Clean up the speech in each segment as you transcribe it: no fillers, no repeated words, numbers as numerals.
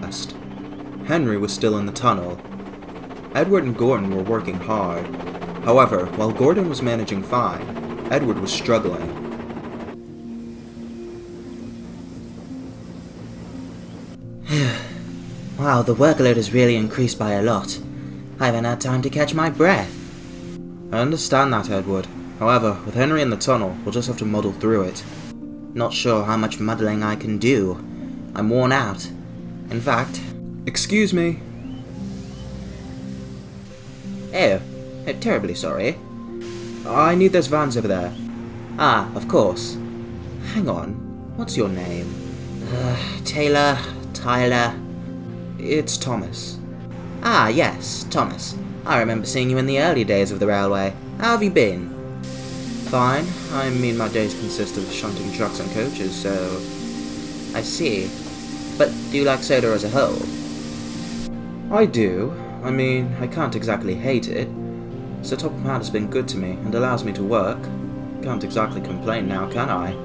rest. Henry was still in the tunnel. Edward and Gordon were working hard. However, while Gordon was managing fine, Edward was struggling. Wow, the workload has really increased by a lot. I haven't had time to catch my breath. I understand that, Edward. However, with Henry in the tunnel, we'll just have to muddle through it. Not sure how much muddling I can do. I'm worn out. In fact... Excuse me. Oh, terribly sorry. I need those vans over there. Ah, of course. Hang on, what's your name? Taylor, Tyler... It's Thomas. Ah, yes, Thomas. I remember seeing you in the early days of the railway. How have you been? Fine. I mean, my days consist of shunting trucks and coaches, so... I see. But do you like soda as a whole? I do. I mean, I can't exactly hate it. Sir Topham Hatt has been good to me and allows me to work. Can't exactly complain now, can I?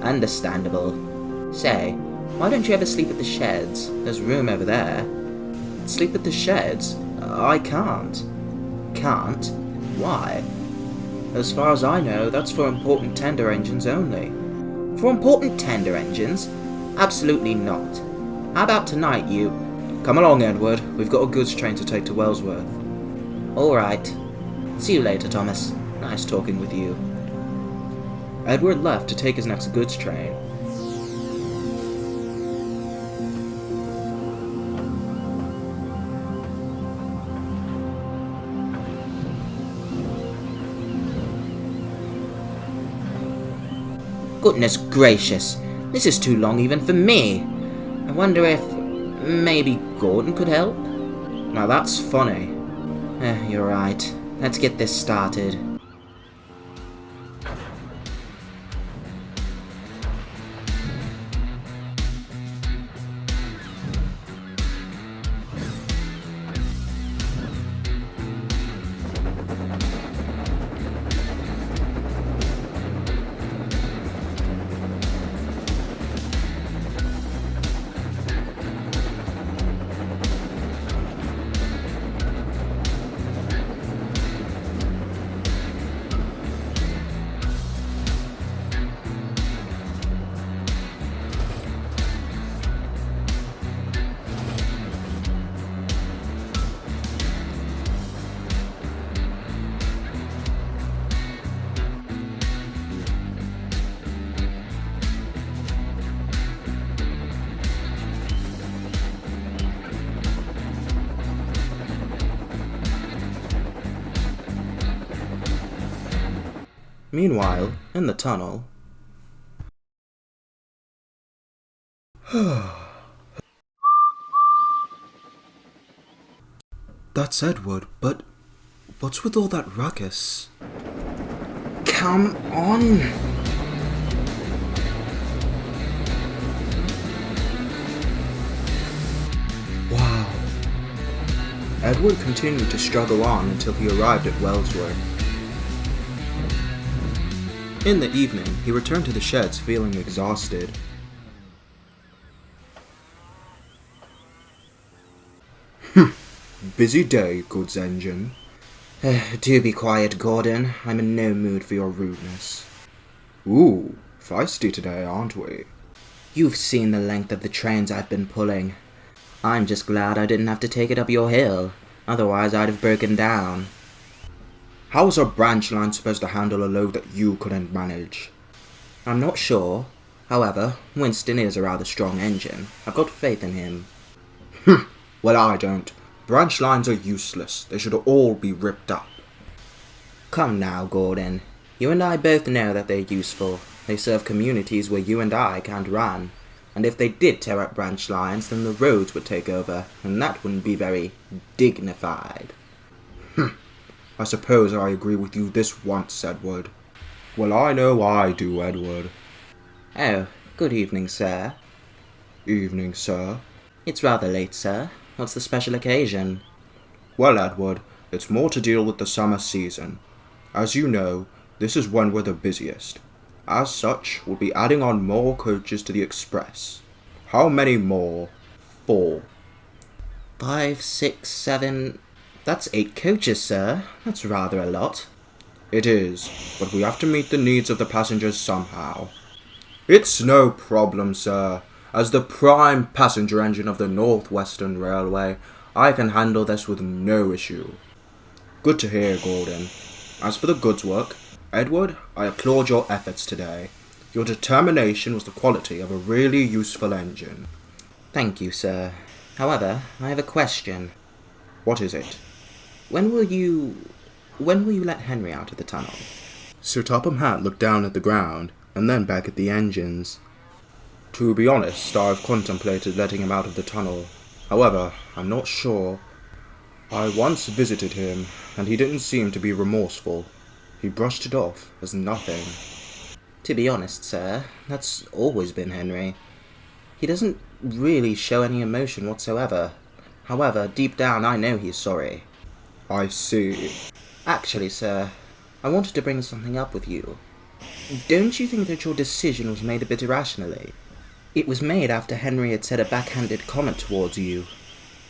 Understandable. Say, why don't you ever sleep at the sheds? There's room over there. Sleep at the sheds? I can't. Can't? Why? As far as I know, that's for important tender engines only. For important tender engines? Absolutely not. How about tonight, you... Come along, Edward. We've got a goods train to take to Wellsworth. Alright. See you later, Thomas. Nice talking with you. Edward left to take his next goods train. Goodness gracious, this is too long even for me. I wonder if maybe Gordon could help? Now that's funny. You're right. Let's get this started. Meanwhile, in the tunnel... That's Edward, but what's with all that ruckus? Come on! Wow. Edward continued to struggle on until he arrived at Wellsworth. In the evening, he returned to the sheds feeling exhausted. Busy day, goods engine. Do be quiet, Gordon. I'm in no mood for your rudeness. Ooh, feisty today, aren't we? You've seen the length of the trains I've been pulling. I'm just glad I didn't have to take it up your hill. Otherwise, I'd have broken down. How is a branch line supposed to handle a load that you couldn't manage? I'm not sure. However, Winston is a rather strong engine. I've got faith in him. Well, I don't. Branch lines are useless. They should all be ripped up. Come now, Gordon. You and I both know that they're useful. They serve communities where you and I can't run. And if they did tear up branch lines, then the roads would take over, and that wouldn't be very dignified. I suppose I agree with you this once, Edward. Well, I know I do, Edward. Oh, good evening, sir. Evening, sir. It's rather late, sir. What's the special occasion? Well, Edward, it's more to deal with the summer season. As you know, this is when we're the busiest. As such, we'll be adding on more coaches to the express. How many more? 4. 5, 6, 7... That's 8 coaches, sir. That's rather a lot. It is, but we have to meet the needs of the passengers somehow. It's no problem, sir. As the prime passenger engine of the North Western Railway, I can handle this with no issue. Good to hear, Gordon. As for the goods work, Edward, I applaud your efforts today. Your determination was the quality of a really useful engine. Thank you, sir. However, I have a question. What is it? When will you let Henry out of the tunnel? Sir Topham Hatt looked down at the ground, and then back at the engines. To be honest, I've contemplated letting him out of the tunnel. However, I'm not sure. I once visited him, and he didn't seem to be remorseful. He brushed it off as nothing. To be honest, sir, that's always been Henry. He doesn't really show any emotion whatsoever. However, deep down I know he's sorry. I see. Actually, sir, I wanted to bring something up with you. Don't you think that your decision was made a bit irrationally? It was made after Henry had said a backhanded comment towards you.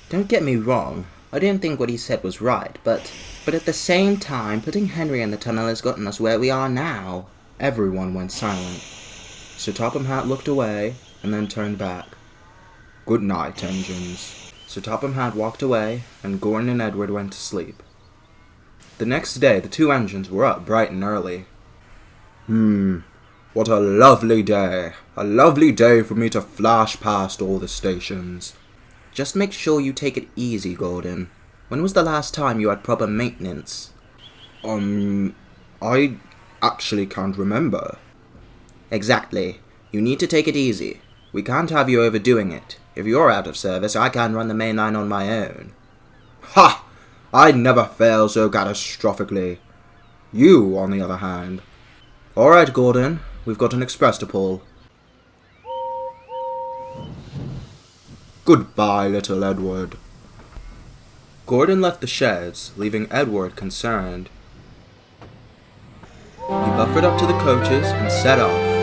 Don't get me wrong, I don't think what he said was right, but at the same time, putting Henry in the tunnel has gotten us where we are now. Everyone went silent. Sir Topham Hatt looked away, and then turned back. Good night, engines. Sir Topham Hatt walked away, and Gordon and Edward went to sleep. The next day, the 2 engines were up bright and early. What a lovely day. A lovely day for me to flash past all the stations. Just make sure you take it easy, Gordon. When was the last time you had proper maintenance? I actually can't remember. Exactly. You need to take it easy. We can't have you overdoing it. If you're out of service, I can't run the main line on my own. Ha! I never fail so catastrophically. You, on the other hand. All right, Gordon. We've got an express to pull. Goodbye, little Edward. Gordon left the sheds, leaving Edward concerned. He buffered up to the coaches and set off.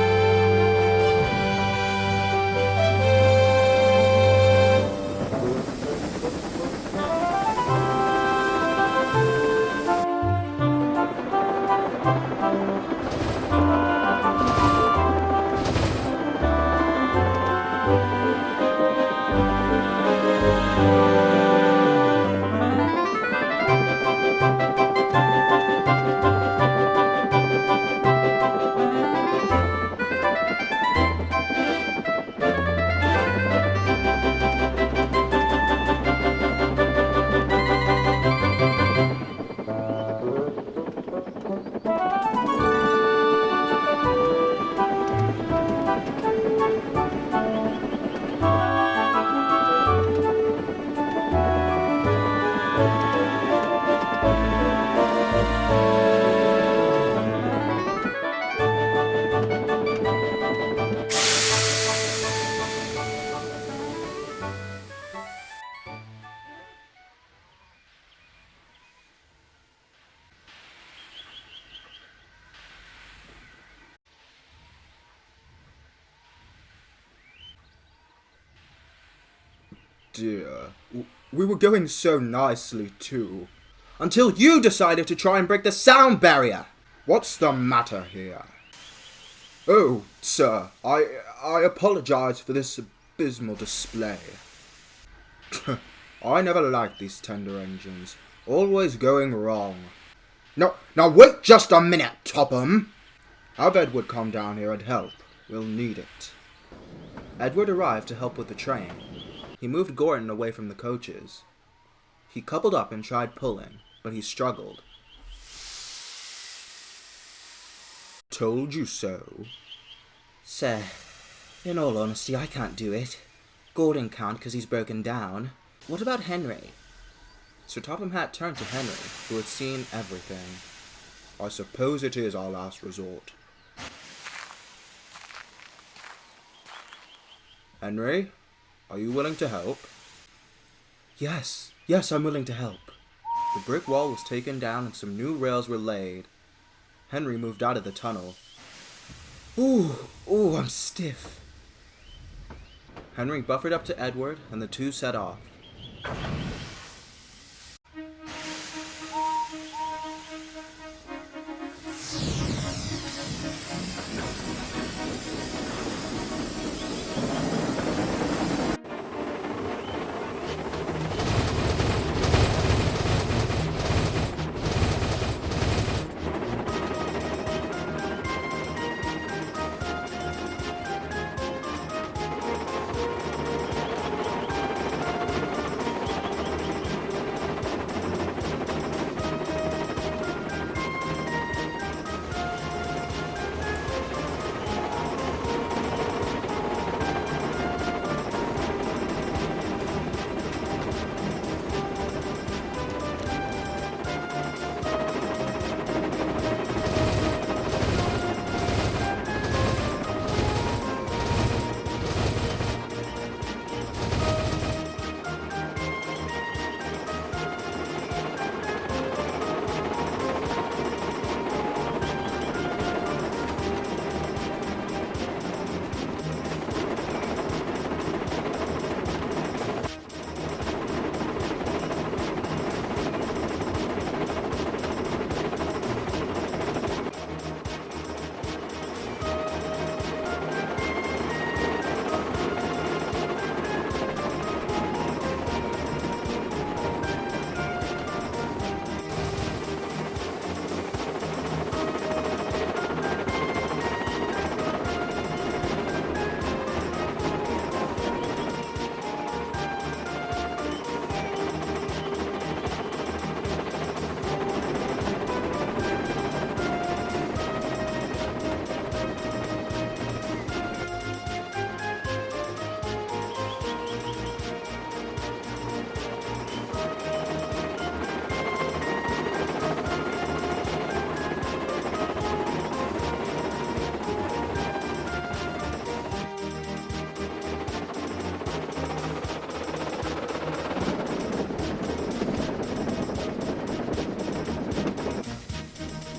Dear, we were going so nicely too, until you decided to try and break the sound barrier. What's the matter here? Oh, sir, I apologize for this abysmal display. I never liked these tender engines, always going wrong. Now wait just a minute, Topham. Have Edward come down here and help. We'll need it. Edward arrived to help with the train. He moved Gordon away from the coaches. He coupled up and tried pulling, but he struggled. Told you so. Sir, in all honesty, I can't do it. Gordon can't because he's broken down. What about Henry? Sir Topham Hatt turned to Henry, who had seen everything. I suppose it is our last resort. Henry? Are you willing to help? Yes, I'm willing to help. The brick wall was taken down and some new rails were laid. Henry moved out of the tunnel. Ooh, I'm stiff. Henry buffered up to Edward, and the two set off.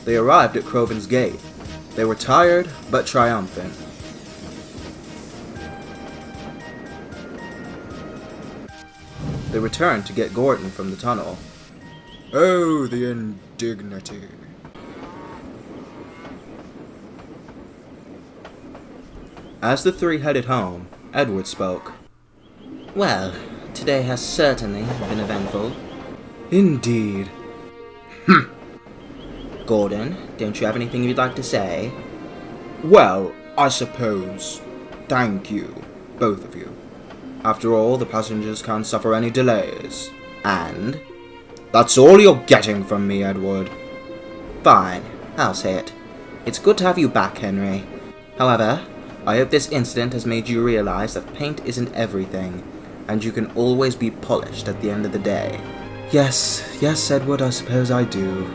They arrived at Croven's gate. They were tired, but triumphant. They returned to get Gordon from the tunnel. Oh, the indignity. As the three headed home, Edward spoke. Well, today has certainly been eventful. Indeed. Gordon, don't you have anything you'd like to say? Well, I suppose. Thank you, both of you. After all, the passengers can't suffer any delays. And? That's all you're getting from me, Edward. Fine, I'll say it. It's good to have you back, Henry. However, I hope this incident has made you realize that paint isn't everything, and you can always be polished at the end of the day. Yes, Edward, I suppose I do.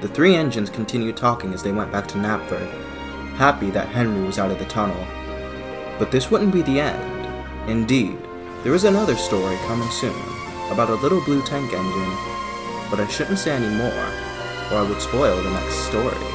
The three engines continued talking as they went back to Knapford, happy that Henry was out of the tunnel. But this wouldn't be the end. Indeed, there is another story coming soon, about a little blue tank engine. But I shouldn't say any more, or I would spoil the next story.